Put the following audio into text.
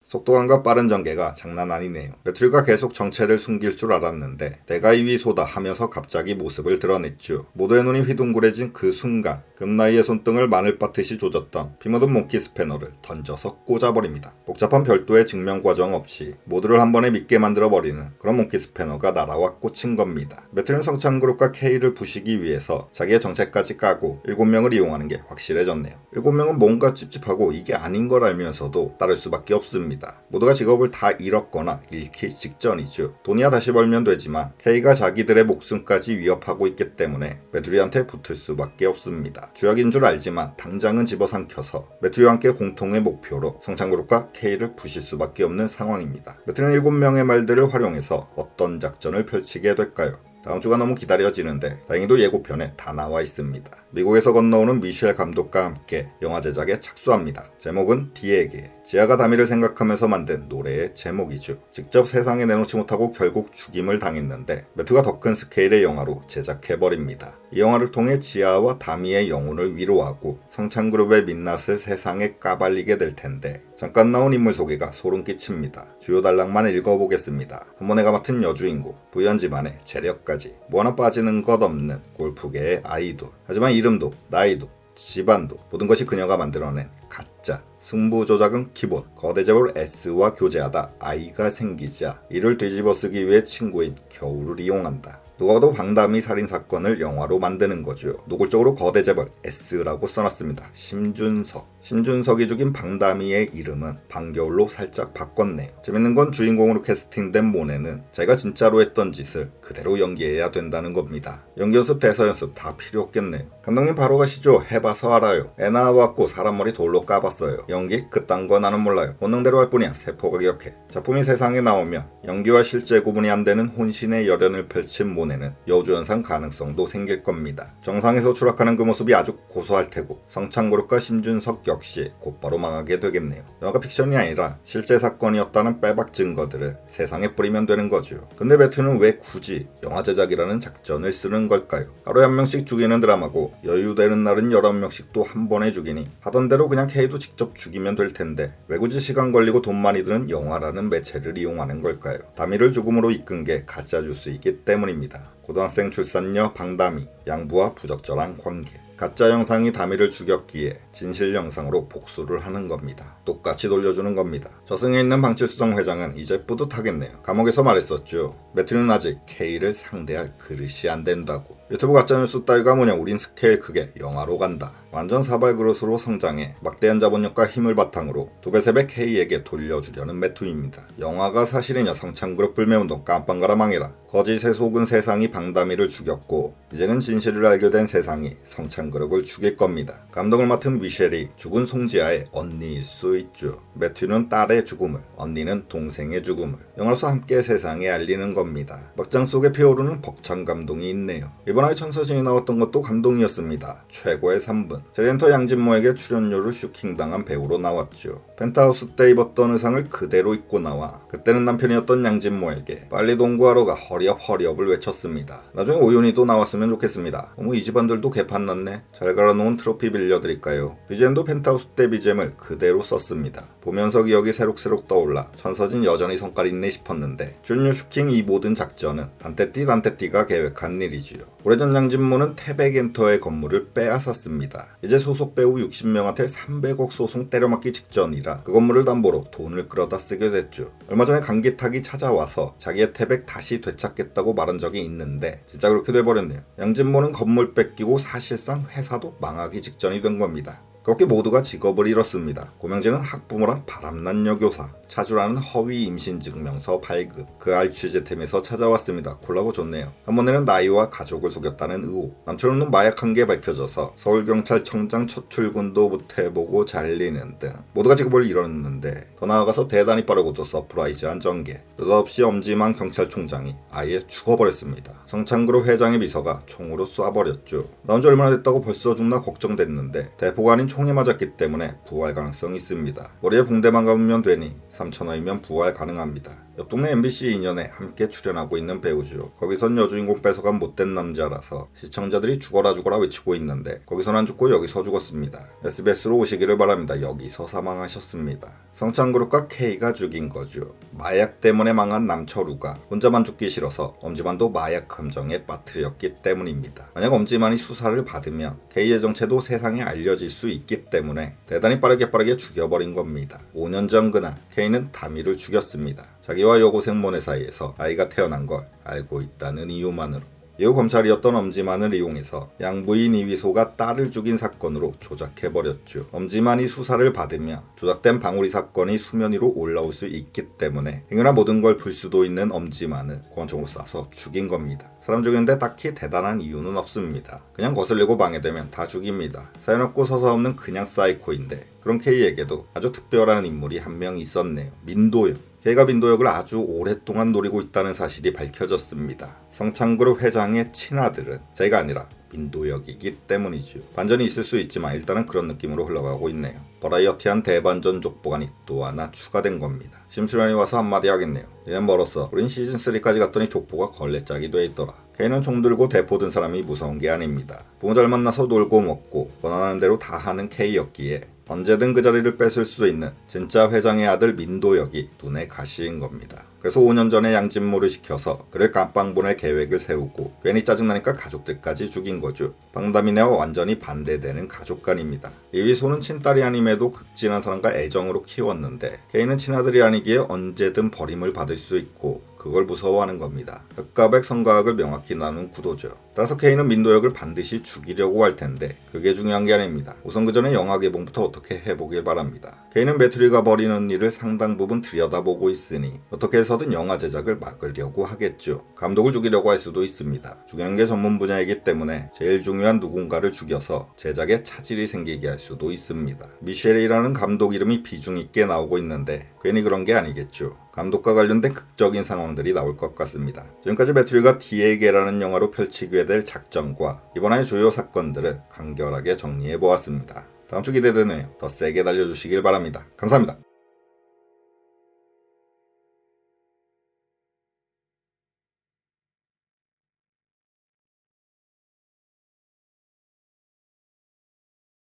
속도감과 빠른 전개가 장난 아니네요. 매튜가 계속 정체를 숨길 줄 알았는데 내가 이 위소다 하면서 갑자기 모습을 드러냈죠. 모두의 눈이 휘둥그레진 그 순간 금나이의 손등을 마늘밭듯이 조졌던 피 묻은 몽키 스패너를 던져서 꽂아버립니다. 복잡한 별도의 증명 과정 없이 모두를 한 번에 믿게 만들어버리는 그런 몽키 스패너가 날아와 꽂힌 겁니다. 매튜는 성창그룹과 K를 부시기 위해서 자기의 정체까지 까고 7명을 이용하는 게 확실해졌네요. 7명은 뭔가 찝찝하고 이게 아닌 걸 알면서도 따를 수밖에 없습니다. 모두가 직업을 다 잃었거나 잃기 직전이죠. 돈이야 다시 벌면 되지만 K가 자기들의 목숨까지 위협하고 있기 때문에 매튜리한테 붙을 수밖에 없습니다. 주역인 줄 알지만 당장은 집어삼켜서 매튜리와 함께 공통의 목표로 성창그룹과 K를 부실 수밖에 없는 상황입니다. 매튜리는 7명의 말들을 활용해서 어떤 작전을 펼치게 될까요? 다음 주가 너무 기다려지는데 다행히도 예고편에 다 나와 있습니다. 미국에서 건너오는 미셸 감독과 함께 영화 제작에 착수합니다. 제목은 디에게. 지아가 다미를 생각하면서 만든 노래의 제목이죠. 직접 세상에 내놓지 못하고 결국 죽임을 당했는데 매튜가 더 큰 스케일의 영화로 제작해버립니다. 이 영화를 통해 지아와 다미의 영혼을 위로하고 성창그룹의 민낯을 세상에 까발리게 될 텐데 잠깐 나온 인물 소개가 소름 끼칩니다. 주요 단락만 읽어보겠습니다. 한모네가 맡은 여주인공, 부연 집안의 재력까지 뭐 하나 빠지는 것 없는 골프계의 아이돌. 하지만 이름도 나이도 집안도 모든 것이 그녀가 만들어낸 가짜. 승부 조작은 기본. 거대 재벌 S와 교제하다 아이가 생기자 이를 뒤집어쓰기 위해 친구인 겨울을 이용한다. 누가 봐도 방담이 살인사건을 영화로 만드는 거죠. 노골적으로 거대 재벌 S라고 써놨습니다. 심준석이 죽인 방담이의 이름은 방겨울로 살짝 바꿨네요. 재밌는 건 주인공으로 캐스팅된 모네는 자기가 진짜로 했던 짓을 그대로 연기해야 된다는 겁니다. 연기 연습, 대사 연습 다 필요 없겠네요. 감독님 바로 가시죠. 해봐서 알아요. 애 낳아왔고 사람 머리 돌로 까봤어요. 연기 그딴 거 나는 몰라요. 본능대로 할 뿐이야. 세포가 기억해. 작품이 세상에 나오면 연기와 실제 구분이 안 되는 혼신의 열연을 펼친 모네는 여우주연상 가능성도 생길 겁니다. 정상에서 추락하는 그 모습이 아주 고소할 테고 성창그룹과 심준석 역시 곧바로 망하게 되겠네요. 영화가 픽션이 아니라 실제 사건이었다는 빼박 증거들을 세상에 뿌리면 되는 거죠. 근데 매튜는 왜 굳이 영화 제작이라는 작전을 쓰는 걸까요? 하루에 한 명씩 죽이는 드라마고 여유되는 날은 11명씩 또 한 번에 죽이니 하던 대로 그냥 K도 직접 죽이면 될 텐데 왜 굳이 시간 걸리고 돈 많이 드는 영화라는 매체를 이용하는 걸까요? 다미를 죽음으로 이끈 게 가짜 뉴스이기 때문입니다. 고등학생 출산녀 방다미, 양부와 부적절한 관계. 가짜 영상이 다미를 죽였기에 진실 영상으로 복수를 하는 겁니다. 똑같이 돌려주는 겁니다. 저승에 있는 방칠수성 회장은 이제 뿌듯하겠네요. 감옥에서 말했었죠. 매튜는 아직 K를 상대할 그릇이 안 된다고. 유튜브 가짜뉴스 따위가 뭐냐, 우린 스케일 크게 영화로 간다. 완전 사발그릇으로 성장해 막대한 자본력과 힘을 바탕으로 2배 3배 K에게 돌려주려는 매튜입니다. 영화가 사실이냐, 성창그룹 불매운동 깜빵 가라 망해라. 거짓에 속은 세상이 방다미를 죽였고 이제는 진실을 알게 된 세상이 성창그룹을 죽일 겁니다. 감독을 맡은 미셸이 죽은 송지아의 언니일 수 있죠. 매튜는 딸의 죽음을, 언니는 동생의 죽음을 영화로서 함께 세상에 알리는 겁니다. 막장 속에 피어오르는 벅찬 감동이 있네요. 이번에 천서진이 나왔던 것도 감동이었습니다. 최고의 3분. 제리엔터 양진모에게 출연료를 슈킹당한 배우로 나왔죠. 펜트하우스 때 입었던 의상을 그대로 입고 나와 그때는 남편이었던 양진모에게 빨리 동거하러가 허리업을 외쳤습니다. 나중에 오윤희도 나왔으면 좋겠습니다. 어머, 이 집안들도 개판 났네. 잘 갈아놓은 트로피 빌려드릴까요? BGM도 펜트하우스 때 BGM을 그대로 썼습니다. 보면서 기억이 새록새록 떠올라 천서진 여전히 성깔 있네 싶었는데 출연료 슈킹 이 모든 작전은 단테띠가 계획한 일이지요. 오래전 양진모는 태백엔터의 건물을 빼앗았습니다. 이제 소속 배우 60명한테 300억 소송 때려맞기 직전이라 그 건물을 담보로 돈을 끌어다 쓰게 됐죠. 얼마 전에 강기탁이 찾아와서 자기의 태백 다시 되찾겠다고 말한 적이 있는데 진짜 그렇게 돼버렸네요. 양진모는 건물 뺏기고 사실상 회사도 망하기 직전이 된 겁니다. 그렇게 모두가 직업을 잃었습니다. 고명재는 학부모랑 바람난 여교사, 차주라는 허위 임신증명서 발급, 그 알 취재팀에서 찾아왔습니다. 콜라보 좋네요. 한번에는 나이와 가족을 속였다는 의혹, 남처럼는 마약한 게 밝혀져서 서울경찰청장 첫 출근도 못해보고 잘리는 등 모두가 직업을 잃었는데 더 나아가서 대단히 빠르고도 서프라이즈한 전개, 느닷없이 엄지만 경찰총장이 아예 죽어버렸습니다. 성창그룹 회장의 비서가 총으로 쏴버렸죠. 나온 지 얼마나 됐다고 벌써 죽나 걱정됐는데 대포가 아닌 총에 맞았기 때문에 부활 가능성이 있습니다. 머리에 붕대만 감으면 되니 3,000원이면 부활 가능합니다. 옆 동네 MBC 2년에 함께 출연하고 있는 배우죠. 거기선 여주인공 뺏어간 못된 남자라서 시청자들이 죽어라 죽어라 외치고 있는데 거기선 안 죽고 여기서 죽었습니다. SBS로 오시기를 바랍니다. 여기서 사망하셨습니다. 성창그룹과 K가 죽인 거죠. 마약 때문에 망한 남철우가 혼자만 죽기 싫어서 엄지만도 마약 함정에 빠뜨렸기 때문입니다. 만약 엄지만이 수사를 받으면 K의 정체도 세상에 알려질 수 있기 때문에 대단히 빠르게 죽여버린 겁니다. 5년 전 그날 K는 다미를 죽였습니다. 자기와 여고생 모네 사이에서 아이가 태어난 걸 알고 있다는 이유만으로. 이후 검찰이었던 엄지만을 이용해서 양부인 이위소가 딸을 죽인 사건으로 조작해버렸죠. 엄지만이 수사를 받으면 조작된 방울이 사건이 수면 위로 올라올 수 있기 때문에 행여나 모든 걸 풀 수도 있는 엄지만을 권총으로 쏴서 죽인 겁니다. 사람 죽이는데 딱히 대단한 이유는 없습니다. 그냥 거슬리고 방해되면 다 죽입니다. 사연 없고 서서 없는 그냥 사이코인데 그런 K에게도 아주 특별한 인물이 한 명 있었네요. 민도현. K가 민도역을 아주 오랫동안 노리고 있다는 사실이 밝혀졌습니다. 성창그룹 회장의 친아들은 제가 아니라 민도역이기 때문이죠. 반전이 있을 수 있지만 일단은 그런 느낌으로 흘러가고 있네요. 버라이어티한 대반전 족보관이 또 하나 추가된 겁니다. 심수련이 와서 한마디 하겠네요. 니넨 멀었어. 우린 시즌3까지 갔더니 족보가 걸레짝이 돼 있더라. K는 총 들고 대포 든 사람이 무서운 게 아닙니다. 부모 잘 만나서 놀고 먹고 원하는 대로 다 하는 K였기에 언제든 그 자리를 뺏을 수 있는 진짜 회장의 아들 민도역이 눈에 가시인 겁니다. 그래서 5년 전에 양진모를 시켜서 그를 깜빵 보낼 계획을 세우고 괜히 짜증나니까 가족들까지 죽인 거죠. 방다미네와 완전히 반대되는 가족관입니다. 이위소는 친딸이 아님에도 극진한 사랑과 애정으로 키웠는데 K는 친아들이 아니기에 언제든 버림을 받을 수 있고 그걸 무서워하는 겁니다. 흑과백 성과학을 명확히 나눈 구도죠. 따라서 K는 민도역을 반드시 죽이려고 할 텐데 그게 중요한 게 아닙니다. 우선 그 전에 영화 개봉부터 어떻게 해보길 바랍니다. K는 메투리가 벌이는 일을 상당 부분 들여다보고 있으니 어떻게 해서든 영화 제작을 막으려고 하겠죠. 감독을 죽이려고 할 수도 있습니다. 죽이는 게 전문 분야이기 때문에 제일 중요한 누군가를 죽여서 제작에 차질이 생기게 할 수도 있습니다. 미셸이라는 감독 이름이 비중 있게 나오고 있는데 괜히 그런 게 아니겠죠. 감독과 관련된 극적인 상황들이 나올 것 같습니다. 지금까지 메투리가 디에게라는 영화로 펼치게 될 작전과 이번의 주요 사건들을 간결하게 정리해보았습니다. 다음 주 기대되네요. 더 세게 달려주시길 바랍니다. 감사합니다.